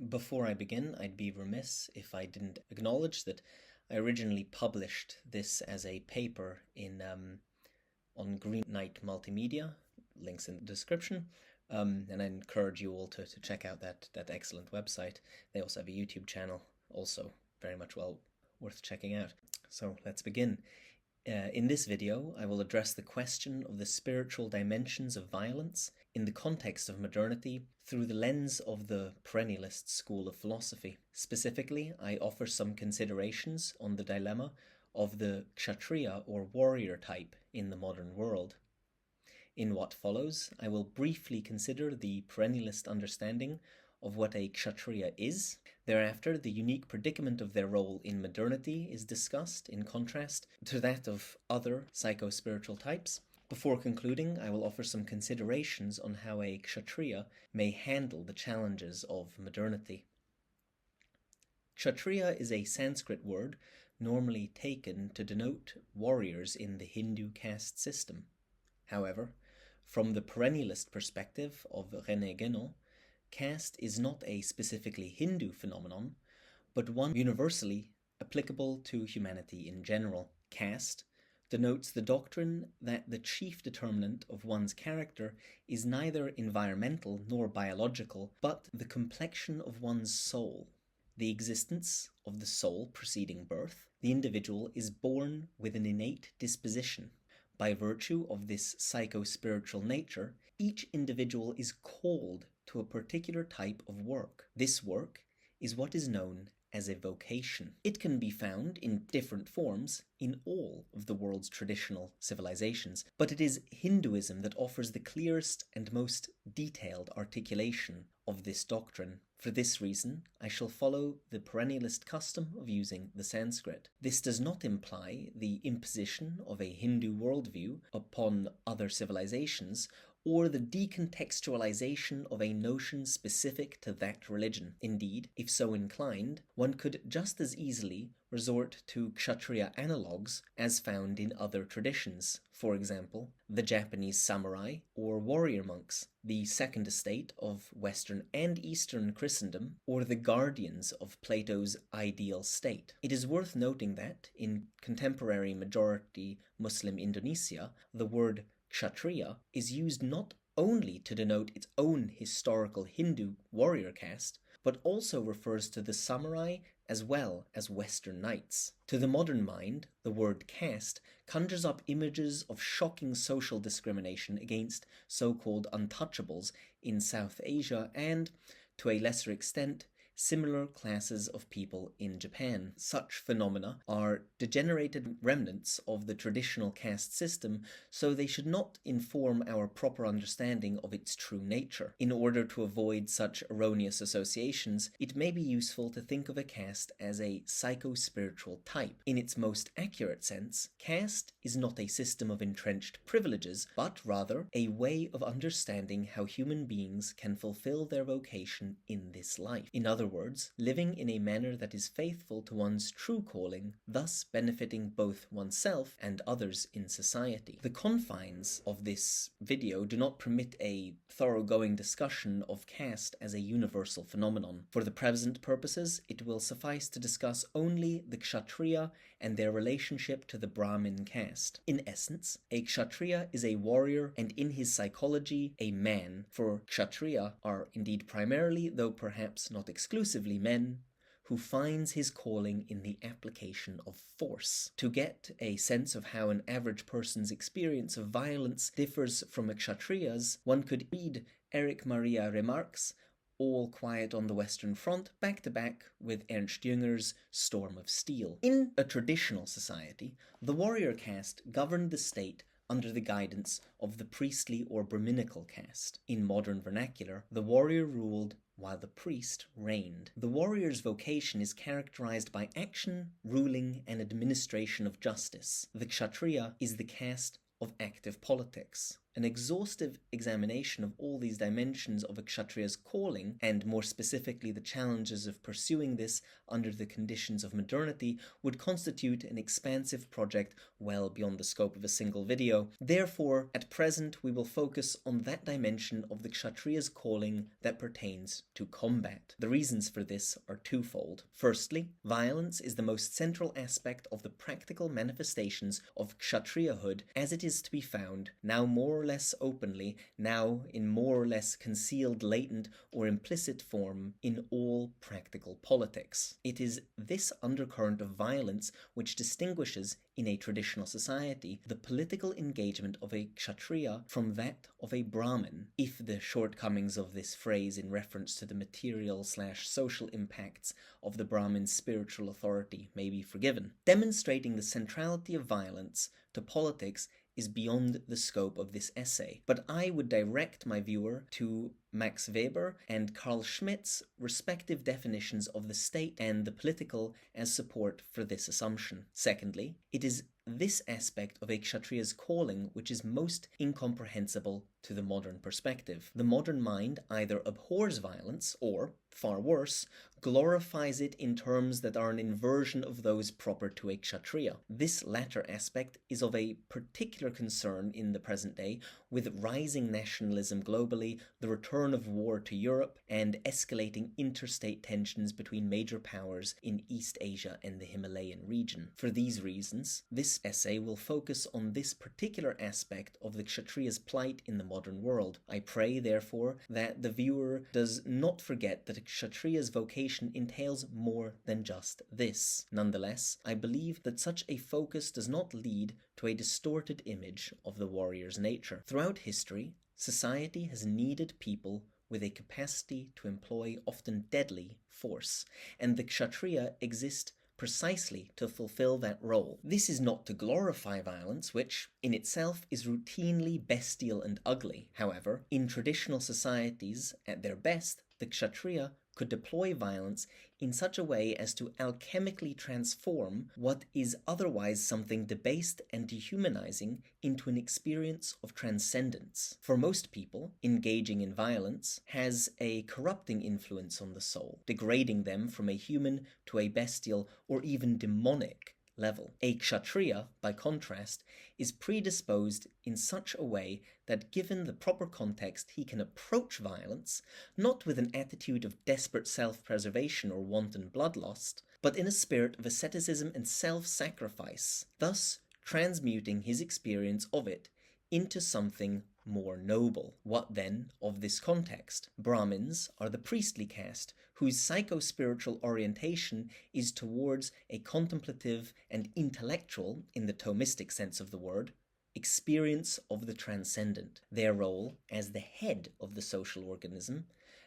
Before I begin, I'd be remiss if I didn't acknowledge that I originally published this as a paper on Green Knight Multimedia, links in the description, and I encourage you all to check out that excellent website. They also have a YouTube channel, also very much well worth checking out. So let's begin. In this video, I will address the question of the spiritual dimensions of violence in the context of modernity through the lens of the Perennialist school of philosophy. Specifically, I offer some considerations on the dilemma of the Kshatria or warrior type in the modern world. In what follows, I will briefly consider the Perennialist understanding of what a Kshatria is. Thereafter, the unique predicament of their role in modernity is discussed in contrast to that of other psycho-spiritual types. Before concluding, I will offer some considerations on how a Kshatria may handle the challenges of modernity. Kshatria is a Sanskrit word normally taken to denote warriors in the Hindu caste system. However, from the Perennialist perspective of René Guénon, caste is not a specifically Hindu phenomenon, but one universally applicable to humanity in general. Caste denotes the doctrine that the chief determinant of one's character is neither environmental nor biological, but the complexion of one's soul. The existence of the soul preceding birth, the individual is born with an innate disposition. By virtue of this psycho-spiritual nature, each individual is called to a particular type of work. This work is what is known as a vocation. It can be found in different forms in all of the world's traditional civilizations, but it is Hinduism that offers the clearest and most detailed articulation of this doctrine. For this reason, I shall follow the Perennialist custom of using the Sanskrit. This does not imply the imposition of a Hindu worldview upon other civilizations, or the decontextualization of a notion specific to that religion. Indeed, if so inclined, one could just as easily resort to Kshatriya analogues as found in other traditions, for example, the Japanese samurai or warrior monks, the second estate of Western and Eastern Christendom, or the guardians of Plato's ideal state. It is worth noting that, in contemporary majority Muslim Indonesia, the word Kshatriya is used not only to denote its own historical Hindu warrior caste, but also refers to the samurai as well as Western knights. To the modern mind, the word caste conjures up images of shocking social discrimination against so-called untouchables in South Asia and, to a lesser extent, similar classes of people in Japan. Such phenomena are degenerated remnants of the traditional caste system, so they should not inform our proper understanding of its true nature. In order to avoid such erroneous associations, it may be useful to think of a caste as a psycho-spiritual type. In its most accurate sense, caste is not a system of entrenched privileges, but rather a way of understanding how human beings can fulfill their vocation in this life. In other words, living in a manner that is faithful to one's true calling, thus benefiting both oneself and others in society. The confines of this video do not permit a thoroughgoing discussion of caste as a universal phenomenon. For the present purposes, it will suffice to discuss only the Kshatriya and their relationship to the Brahmin caste. In essence, a Kshatriya is a warrior and in his psychology a man, for Kshatriya are indeed primarily, though perhaps not exclusively, men who finds his calling in the application of force. To get a sense of how an average person's experience of violence differs from a Kshatriya's, one could read Erich Maria Remarque's All Quiet on the Western Front back to back with Ernst Jünger's Storm of Steel. In a traditional society, the warrior caste governed the state under the guidance of the priestly or Brahminical caste. In modern vernacular, the warrior ruled while the priest reigned. The warrior's vocation is characterized by action, ruling, and administration of justice. The Kshatriya is the caste of active politics. An exhaustive examination of all these dimensions of a Kshatriya's calling, and more specifically the challenges of pursuing this under the conditions of modernity, would constitute an expansive project well beyond the scope of a single video. Therefore, at present, we will focus on that dimension of the Kshatriya's calling that pertains to combat. The reasons for this are twofold. Firstly, violence is the most central aspect of the practical manifestations of Kshatriyahood as it is to be found, now more or less openly, now in more or less concealed, latent, or implicit form, in all practical politics. It is this undercurrent of violence which distinguishes, in a traditional society, the political engagement of a Kshatriya from that of a Brahmin, if the shortcomings of this phrase in reference to the material/social impacts of the Brahmin's spiritual authority may be forgiven. Demonstrating the centrality of violence to politics is beyond the scope of this essay, but I would direct my viewer to Max Weber and Carl Schmitt's respective definitions of the state and the political as support for this assumption. Secondly, it is this aspect of a Kshatriya's calling which is most incomprehensible to the modern perspective. The modern mind either abhors violence or, far worse, glorifies it in terms that are an inversion of those proper to a Kshatriya. This latter aspect is of a particular concern in the present day, with rising nationalism globally, the return of war to Europe, and escalating interstate tensions between major powers in East Asia and the Himalayan region. For these reasons, this essay will focus on this particular aspect of the Kshatriya's plight in the modern world. I pray, therefore, that the viewer does not forget that a Kshatriya's vocation entails more than just this. Nonetheless, I believe that such a focus does not lead to a distorted image of the warrior's nature. Throughout history, society has needed people with a capacity to employ often deadly force, and the Kshatriya exist precisely to fulfill that role. This is not to glorify violence, which in itself is routinely bestial and ugly. However, in traditional societies, at their best, the Kshatriya could deploy violence in such a way as to alchemically transform what is otherwise something debased and dehumanizing into an experience of transcendence. For most people, engaging in violence has a corrupting influence on the soul, degrading them from a human to a bestial or even demonic level. A Kshatriya, by contrast, is predisposed in such a way that given the proper context he can approach violence, not with an attitude of desperate self-preservation or wanton bloodlust, but in a spirit of asceticism and self-sacrifice, thus transmuting his experience of it into something more noble. What then of this context? Brahmins are the priestly caste whose psycho-spiritual orientation is towards a contemplative and intellectual, in the Thomistic sense of the word, experience of the transcendent. Their role as the head of the social organism,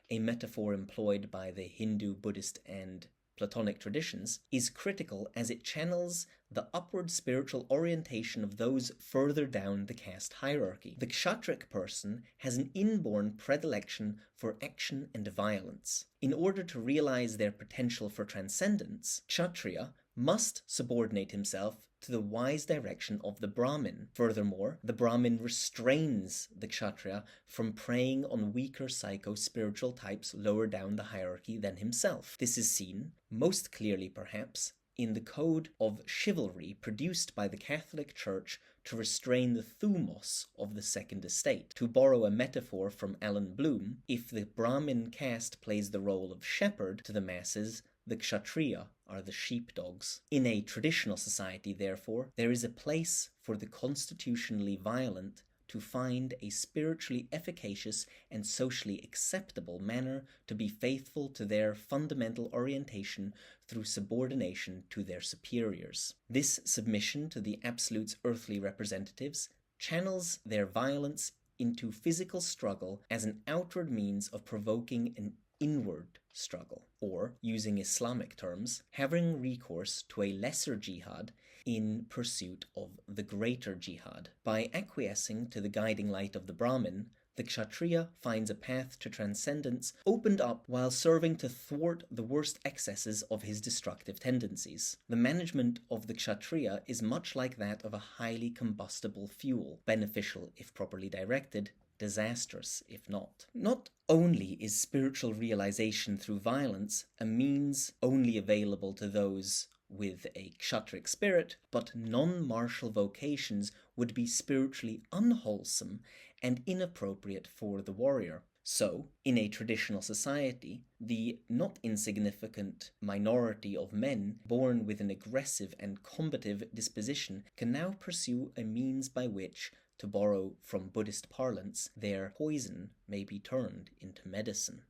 a metaphor employed by the Hindu, Buddhist, and Platonic traditions, is critical as it channels the upward spiritual orientation of those further down the caste hierarchy. The kshatric person has an inborn predilection for action and violence. In order to realize their potential for transcendence, kshatriya must subordinate himself to the wise direction of the Brahmin. Furthermore, the Brahmin restrains the kshatriya from preying on weaker psycho-spiritual types lower down the hierarchy than himself. This is seen, most clearly perhaps, in the code of chivalry produced by the Catholic Church to restrain the thumos of the second estate. To borrow a metaphor from Alan Bloom, if the Brahmin caste plays the role of shepherd to the masses, the kshatriya are the sheepdogs. In a traditional society, therefore, there is a place for the constitutionally violent to find a spiritually efficacious and socially acceptable manner to be faithful to their fundamental orientation through subordination to their superiors. This submission to the absolute's earthly representatives channels their violence into physical struggle as an outward means of provoking an inward struggle, or, using Islamic terms, having recourse to a lesser jihad in pursuit of the greater jihad. By acquiescing to the guiding light of the Brahmin, the Kshatriya finds a path to transcendence opened up while serving to thwart the worst excesses of his destructive tendencies. The management of the Kshatriya is much like that of a highly combustible fuel, beneficial if properly directed, disastrous if not. Not only is spiritual realization through violence a means only available to those with a kshatric spirit, but non-martial vocations would be spiritually unwholesome and inappropriate for the warrior. So, in a traditional society, the not insignificant minority of men born with an aggressive and combative disposition can now pursue a means by which, to borrow from Buddhist parlance, their poison may be turned into medicine.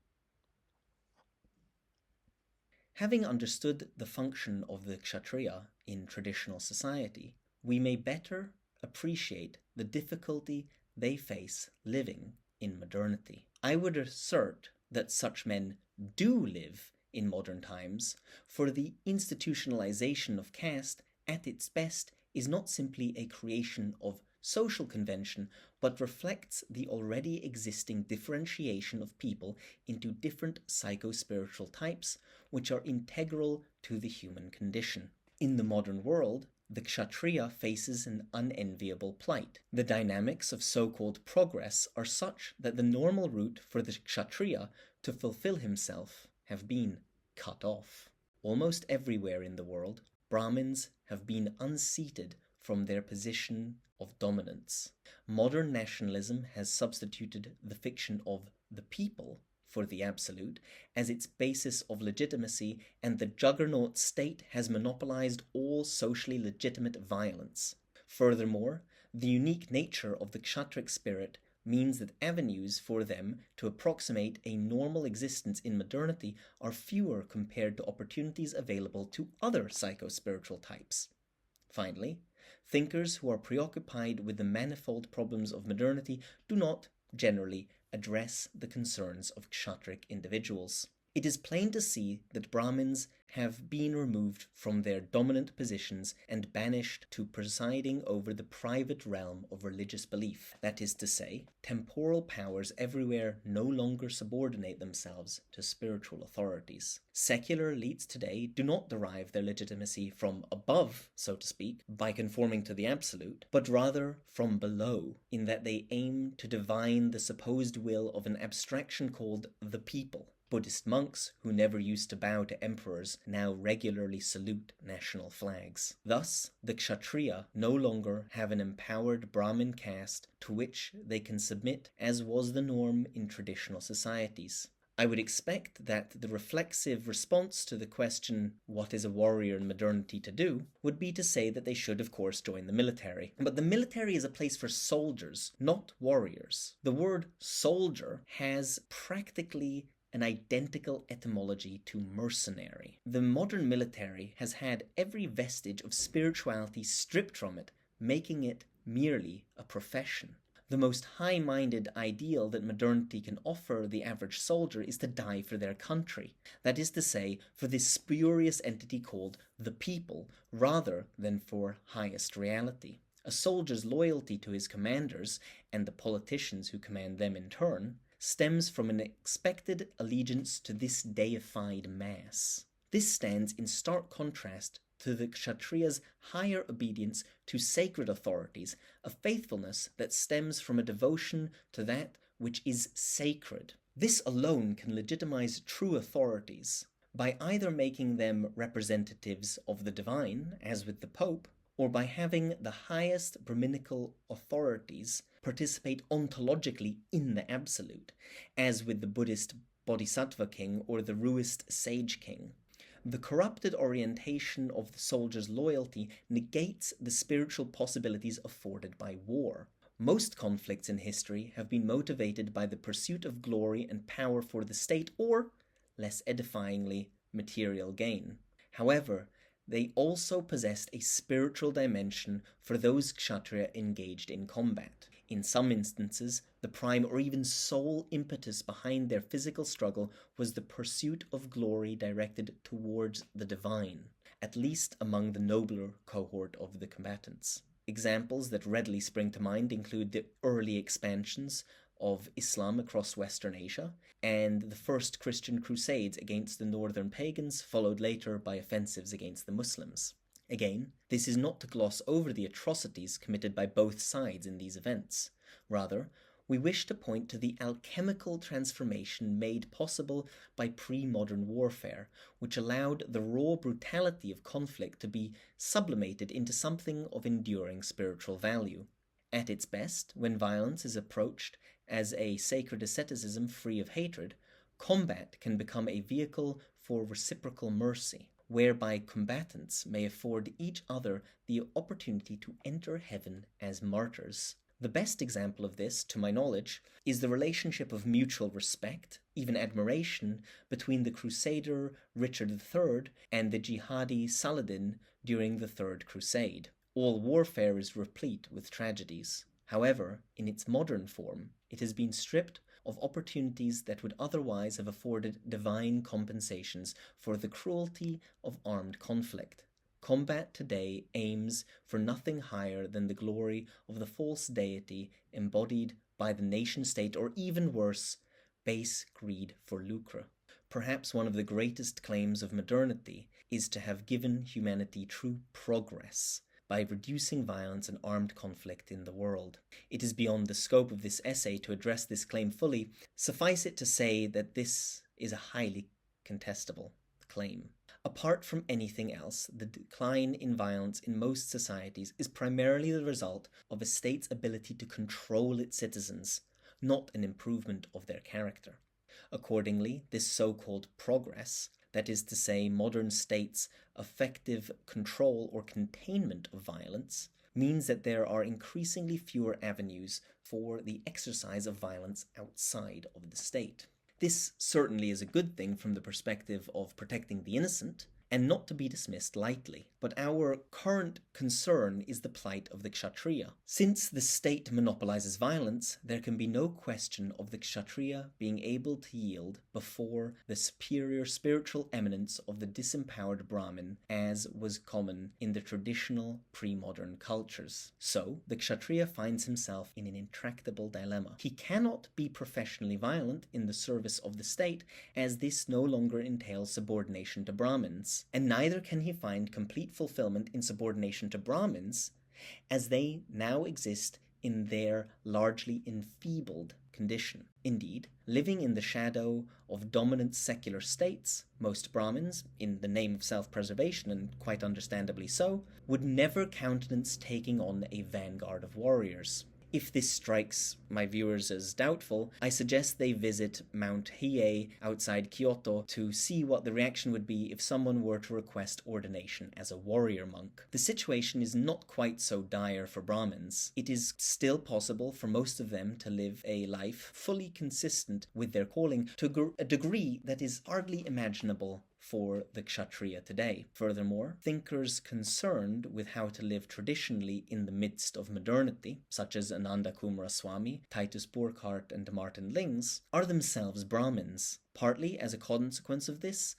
Having understood the function of the kshatriya in traditional society, we may better appreciate the difficulty they face living in modernity. I would assert that such men do live in modern times, for the institutionalization of caste at its best is not simply a creation of social convention, but reflects the already existing differentiation of people into different psycho-spiritual types, which are integral to the human condition. In the modern world, the kshatriya faces an unenviable plight. The dynamics of so-called progress are such that the normal route for the kshatriya to fulfill himself have been cut off. Almost everywhere in the world, Brahmins have been unseated from their position of dominance. Modern nationalism has substituted the fiction of the people for the absolute as its basis of legitimacy, and the juggernaut state has monopolized all socially legitimate violence. Furthermore, the unique nature of the kshatric spirit means that avenues for them to approximate a normal existence in modernity are fewer compared to opportunities available to other psycho-spiritual types. Finally, thinkers who are preoccupied with the manifold problems of modernity do not, generally, address the concerns of kshatric individuals. It is plain to see that Brahmins have been removed from their dominant positions and banished to presiding over the private realm of religious belief. That is to say, temporal powers everywhere no longer subordinate themselves to spiritual authorities. Secular elites today do not derive their legitimacy from above, so to speak, by conforming to the absolute, but rather from below, in that they aim to divine the supposed will of an abstraction called the people. Buddhist monks, who never used to bow to emperors, now regularly salute national flags. Thus, the kshatriya no longer have an empowered Brahmin caste to which they can submit, as was the norm in traditional societies. I would expect that the reflexive response to the question, what is a warrior in modernity to do, would be to say that they should, of course, join the military. But the military is a place for soldiers, not warriors. The word soldier has practically an identical etymology to mercenary. The modern military has had every vestige of spirituality stripped from it, making it merely a profession. The most high-minded ideal that modernity can offer the average soldier is to die for their country. That is to say, for this spurious entity called the people, rather than for highest reality. A soldier's loyalty to his commanders, and the politicians who command them in turn, stems from an expected allegiance to this deified mass. This stands in stark contrast to the kshatriya's higher obedience to sacred authorities, a faithfulness that stems from a devotion to that which is sacred. This alone can legitimize true authorities, by either making them representatives of the divine, as with the Pope, or by having the highest Brahminical authorities participate ontologically in the absolute, as with the Buddhist Bodhisattva king or the Ruist sage king. The corrupted orientation of the soldier's loyalty negates the spiritual possibilities afforded by war. Most conflicts in history have been motivated by the pursuit of glory and power for the state or, less edifyingly, material gain. However, they also possessed a spiritual dimension for those kshatriya engaged in combat. In some instances, the prime or even sole impetus behind their physical struggle was the pursuit of glory directed towards the divine, at least among the nobler cohort of the combatants. Examples that readily spring to mind include the early expansions of Islam across Western Asia, and the first Christian crusades against the northern pagans, followed later by offensives against the Muslims. Again, this is not to gloss over the atrocities committed by both sides in these events. Rather, we wish to point to the alchemical transformation made possible by pre-modern warfare, which allowed the raw brutality of conflict to be sublimated into something of enduring spiritual value. At its best, when violence is approached as a sacred asceticism free of hatred, combat can become a vehicle for reciprocal mercy, whereby combatants may afford each other the opportunity to enter heaven as martyrs. The best example of this, to my knowledge, is the relationship of mutual respect, even admiration, between the Crusader Richard III and the jihadi Saladin during the Third Crusade. All warfare is replete with tragedies. However, in its modern form, it has been stripped of opportunities that would otherwise have afforded divine compensations for the cruelty of armed conflict. Combat today aims for nothing higher than the glory of the false deity embodied by the nation-state, or even worse, base greed for lucre. Perhaps one of the greatest claims of modernity is to have given humanity true progress by reducing violence and armed conflict in the world. It is beyond the scope of this essay to address this claim fully. Suffice it to say that this is a highly contestable claim. Apart from anything else, the decline in violence in most societies is primarily the result of a state's ability to control its citizens, not an improvement of their character. Accordingly, this so-called progress, that is to say, modern states' effective control or containment of violence, means that there are increasingly fewer avenues for the exercise of violence outside of the state. This certainly is a good thing from the perspective of protecting the innocent, and not to be dismissed lightly. But our current concern is the plight of the Kshatria. Since the state monopolizes violence, there can be no question of the Kshatria being able to yield before the superior spiritual eminence of the disempowered Brahmin, as was common in the traditional pre-modern cultures. So, the Kshatria finds himself in an intractable dilemma. He cannot be professionally violent in the service of the state, as this no longer entails subordination to Brahmins. And neither can he find complete fulfillment in subordination to Brahmins, as they now exist in their largely enfeebled condition. Indeed, living in the shadow of dominant secular states, most Brahmins, in the name of self-preservation, and quite understandably so, would never countenance taking on a vanguard of warriors. If this strikes my viewers as doubtful, I suggest they visit Mount Hiei outside Kyoto to see what the reaction would be if someone were to request ordination as a warrior monk. The situation is not quite so dire for Brahmins. It is still possible for most of them to live a life fully consistent with their calling to a degree that is hardly imaginable for the Kshatriya today. Furthermore, thinkers concerned with how to live traditionally in the midst of modernity, such as Ananda Kumaraswamy, Titus Burckhardt, and Martin Lings, are themselves Brahmins. Partly as a consequence of this,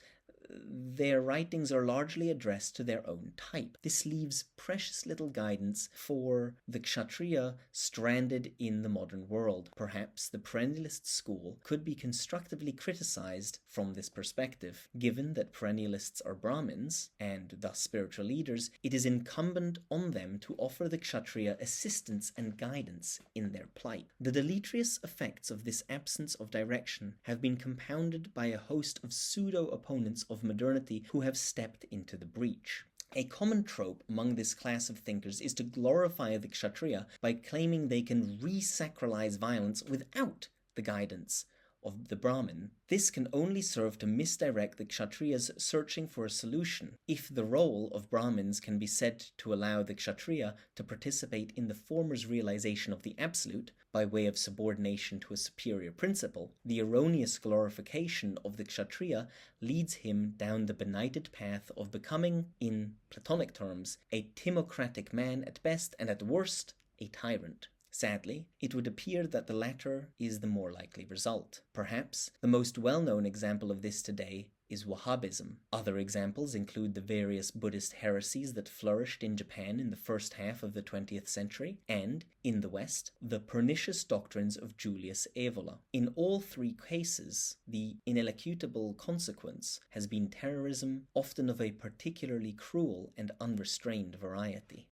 their writings are largely addressed to their own type. This leaves precious little guidance for the Kshatriya stranded in the modern world. Perhaps the Perennialist school could be constructively criticized from this perspective. Given that Perennialists are Brahmins, and thus spiritual leaders, it is incumbent on them to offer the Kshatriya assistance and guidance in their plight. The deleterious effects of this absence of direction have been compounded by a host of pseudo-opponents of modernity who have stepped into the breach. A common trope among this class of thinkers is to glorify the Kshatriya by claiming they can re-sacralize violence without the guidance of the Brahmin. This can only serve to misdirect the Kshatriyas searching for a solution. If the role of Brahmins can be said to allow the Kshatriya to participate in the former's realization of the absolute by way of subordination to a superior principle, the erroneous glorification of the Kshatriya leads him down the benighted path of becoming, in Platonic terms, a timocratic man at best and at worst, a tyrant. Sadly, it would appear that the latter is the more likely result. Perhaps the most well-known example of this today is Wahhabism. Other examples include the various Buddhist heresies that flourished in Japan in the first half of the 20th century, and, in the West, the pernicious doctrines of Julius Evola. In all three cases, the ineluctable consequence has been terrorism, often of a particularly cruel and unrestrained variety.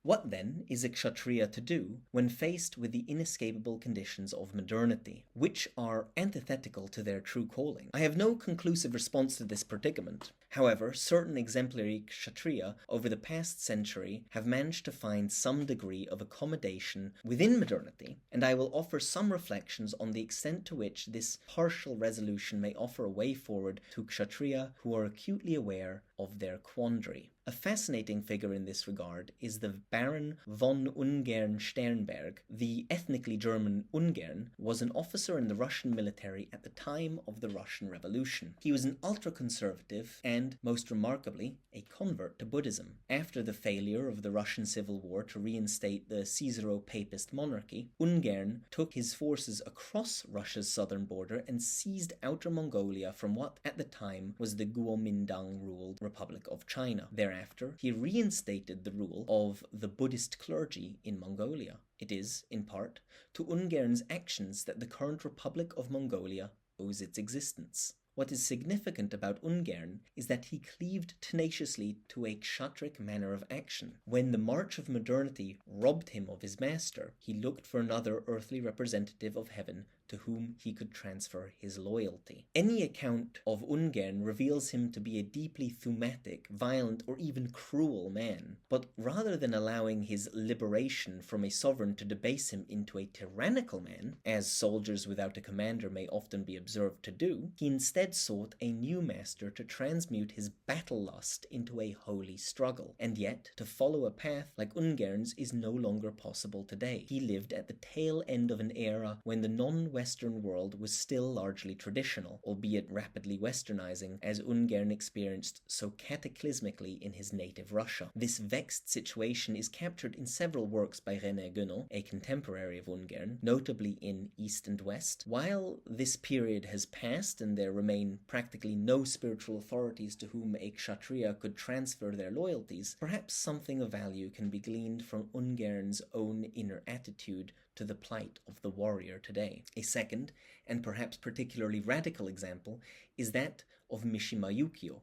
What then is a Kshatria to do when faced with the inescapable conditions of modernity, which are antithetical to their true calling? I have no conclusive response to this predicament. However, certain exemplary Kshatria over the past century have managed to find some degree of accommodation within modernity, and I will offer some reflections on the extent to which this partial resolution may offer a way forward to Kshatria who are acutely aware of their quandary. A fascinating figure in this regard is the Baron von Ungern-Sternberg. The ethnically German Ungern was an officer in the Russian military at the time of the Russian Revolution. He was an ultra-conservative and, most remarkably, a convert to Buddhism. After the failure of the Russian Civil War to reinstate the Caesaro-Papist monarchy, Ungern took his forces across Russia's southern border and seized Outer Mongolia from what at the time was the Kuomintang-ruled Republic of China. Thereafter, he reinstated the rule of the Buddhist clergy in Mongolia. It is, in part, to Ungern's actions that the current Republic of Mongolia owes its existence. What is significant about Ungern is that he cleaved tenaciously to a kshatric manner of action. When the march of modernity robbed him of his master, he looked for another earthly representative of heaven to whom he could transfer his loyalty. Any account of Ungern reveals him to be a deeply thematic, violent, or even cruel man. But rather than allowing his liberation from a sovereign to debase him into a tyrannical man, as soldiers without a commander may often be observed to do, he instead sought a new master to transmute his battle lust into a holy struggle. And yet, to follow a path like Ungern's is no longer possible today. He lived at the tail end of an era when the non-Western world was still largely traditional, albeit rapidly westernizing, as Ungern experienced so cataclysmically in his native Russia. This vexed situation is captured in several works by René Guénon, a contemporary of Ungern, notably in East and West. While this period has passed and there remain practically no spiritual authorities to whom a kshatriya could transfer their loyalties, perhaps something of value can be gleaned from Ungern's own inner attitude to the plight of the warrior today. A second, and perhaps particularly radical example, is that of Mishima Yukio.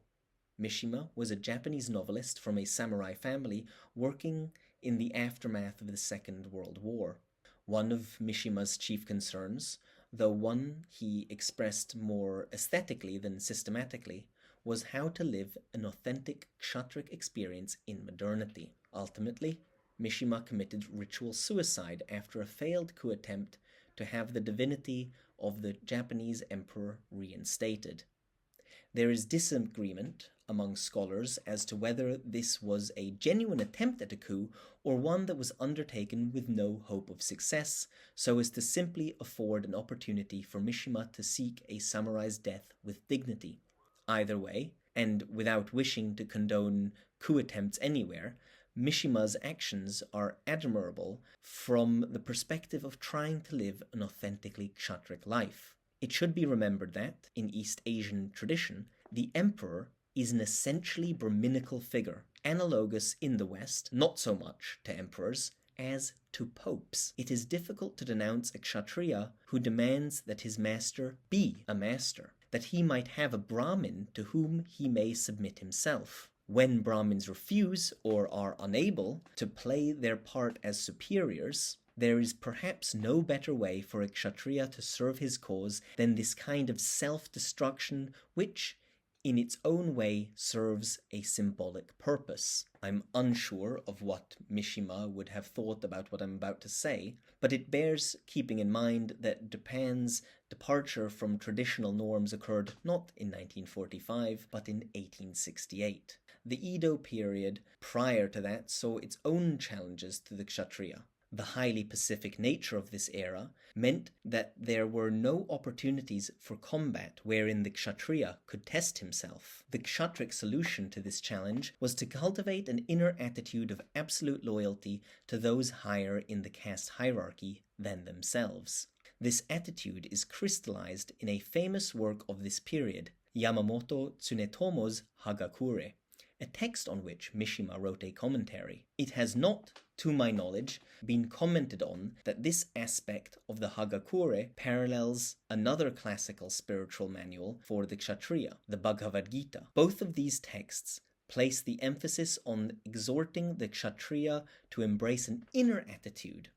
Mishima was a Japanese novelist from a samurai family working in the aftermath of the Second World War. One of Mishima's chief concerns, though one he expressed more aesthetically than systematically, was how to live an authentic kshatric experience in modernity. Ultimately, Mishima committed ritual suicide after a failed coup attempt to have the divinity of the Japanese emperor reinstated. There is disagreement among scholars as to whether this was a genuine attempt at a coup or one that was undertaken with no hope of success, so as to simply afford an opportunity for Mishima to seek a samurai's death with dignity. Either way, and without wishing to condone coup attempts anywhere, Mishima's actions are admirable from the perspective of trying to live an authentically kshatric life. It should be remembered that, in East Asian tradition, the emperor is an essentially Brahminical figure, analogous in the West, not so much to emperors, as to popes. It is difficult to denounce a kshatriya who demands that his master be a master, that he might have a Brahmin to whom he may submit himself. When Brahmins refuse or are unable to play their part as superiors, there is perhaps no better way for a kshatriya to serve his cause than this kind of self-destruction which, in its own way, serves a symbolic purpose. I'm unsure of what Mishima would have thought about what I'm about to say, but it bears keeping in mind that Japan's departure from traditional norms occurred not in 1945, but in 1868. The Edo period prior to that saw its own challenges to the kshatriya. The highly pacific nature of this era meant that there were no opportunities for combat wherein the kshatriya could test himself. The kshatric solution to this challenge was to cultivate an inner attitude of absolute loyalty to those higher in the caste hierarchy than themselves. This attitude is crystallized in a famous work of this period, Yamamoto Tsunetomo's Hagakure, a text on which Mishima wrote a commentary. It has not, to my knowledge, been commented on that this aspect of the Hagakure parallels another classical spiritual manual for the Kshatria, the Bhagavad Gita. Both of these texts place the emphasis on exhorting the Kshatriya to embrace an inner attitude,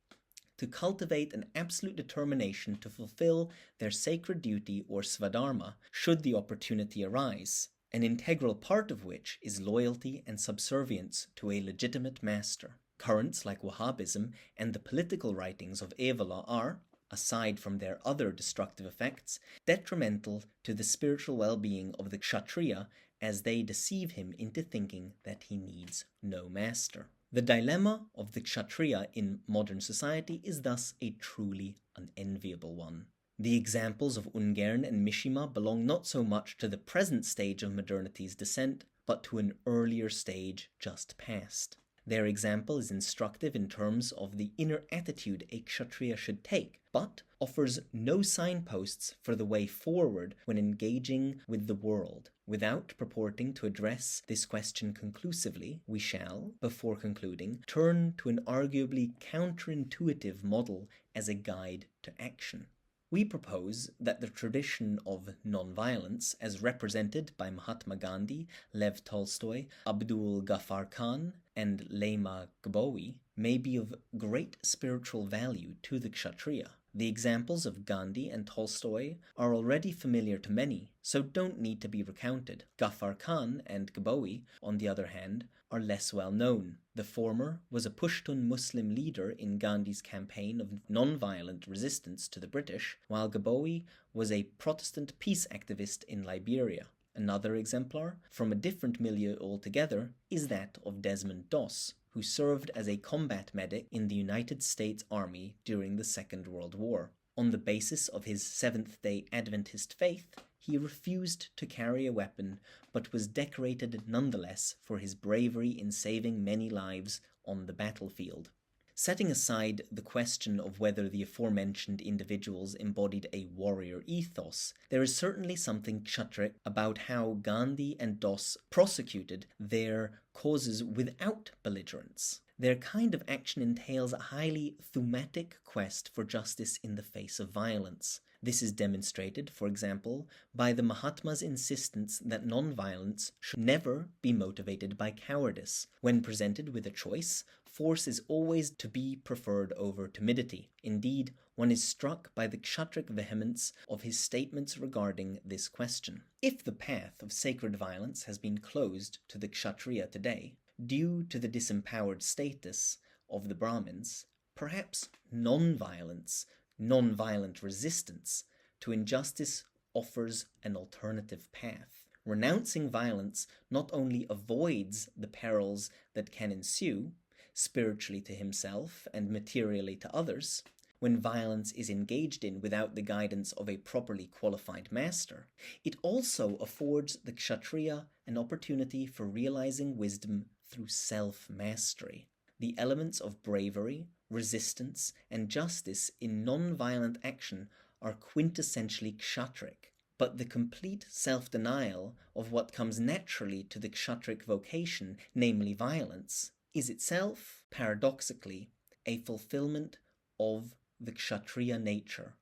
to cultivate an absolute determination to fulfill their sacred duty or svadharma should the opportunity arise, an integral part of which is loyalty and subservience to a legitimate master. Currents like Wahhabism and the political writings of Evala are, aside from their other destructive effects, detrimental to the spiritual well-being of the Kshatriya as they deceive him into thinking that he needs no master. The dilemma of the Kshatriya in modern society is thus a truly unenviable one. The examples of Ungern and Mishima belong not so much to the present stage of modernity's descent, but to an earlier stage just past. Their example is instructive in terms of the inner attitude a Kshatriya should take, but offers no signposts for the way forward when engaging with the world. Without purporting to address this question conclusively, we shall, before concluding, turn to an arguably counterintuitive model as a guide to action. We propose that the tradition of nonviolence, as represented by Mahatma Gandhi, Lev Tolstoy, Abdul Ghaffar Khan, and Lama Gbowi, may be of great spiritual value to the Kshatriya. The examples of Gandhi and Tolstoy are already familiar to many, so don't need to be recounted. Ghaffar Khan and Gbowi, on the other hand, are less well known. The former was a Pushtun Muslim leader in Gandhi's campaign of non-violent resistance to the British, while Gbowi was a Protestant peace activist in Liberia. Another exemplar, from a different milieu altogether, is that of Desmond Doss, who served as a combat medic in the United States Army during the Second World War. On the basis of his Seventh-day Adventist faith, he refused to carry a weapon, but was decorated nonetheless for his bravery in saving many lives on the battlefield. Setting aside the question of whether the aforementioned individuals embodied a warrior ethos, there is certainly something kshatric about how Gandhi and Doss prosecuted their causes without belligerence. Their kind of action entails a highly thematic quest for justice in the face of violence. This is demonstrated, for example, by the Mahatma's insistence that non-violence should never be motivated by cowardice. When presented with a choice, force is always to be preferred over timidity. Indeed, one is struck by the kshatric vehemence of his statements regarding this question. If the path of sacred violence has been closed to the kshatriya today, due to the disempowered status of the Brahmins, perhaps non-violence, non-violent resistance to injustice offers an alternative path. Renouncing violence not only avoids the perils that can ensue, spiritually to himself and materially to others, when violence is engaged in without the guidance of a properly qualified master, it also affords the kshatriya an opportunity for realizing wisdom through self-mastery. The elements of bravery, resistance, and justice in non-violent action are quintessentially kshatric, but the complete self-denial of what comes naturally to the kshatric vocation, namely violence, is itself, paradoxically, a fulfillment of the kshatriya nature,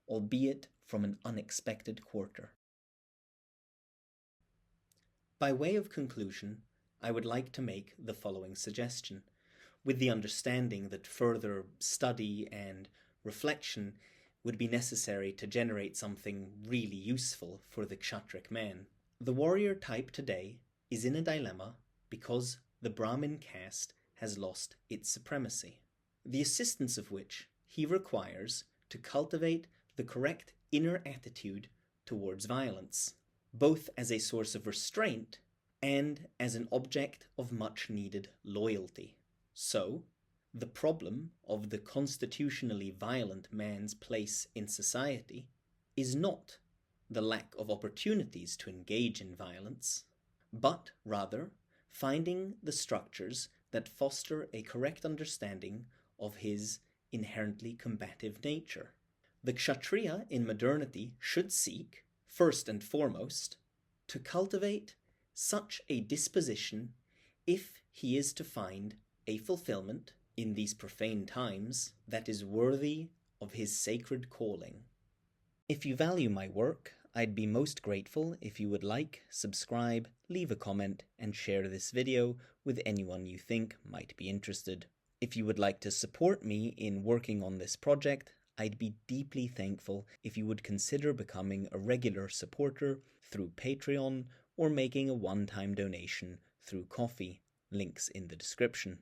albeit from an unexpected quarter. By way of conclusion, I would like to make the following suggestion, with the understanding that further study and reflection would be necessary to generate something really useful for the kshatric man. The warrior type today is in a dilemma because the Brahmin caste has lost its supremacy, the assistance of which he requires to cultivate the correct inner attitude towards violence, both as a source of restraint and as an object of much-needed loyalty. So, the problem of the constitutionally violent man's place in society is not the lack of opportunities to engage in violence, but rather finding the structures that foster a correct understanding of his inherently combative nature. The Kshatria in modernity should seek, first and foremost, to cultivate such a disposition if he is to find a fulfillment in these profane times that is worthy of his sacred calling. If you value my work, I'd be most grateful if you would like, subscribe, leave a comment, and share this video with anyone you think might be interested. If you would like to support me in working on this project, I'd be deeply thankful if you would consider becoming a regular supporter through Patreon or making a one-time donation through Ko-fi, links in the description.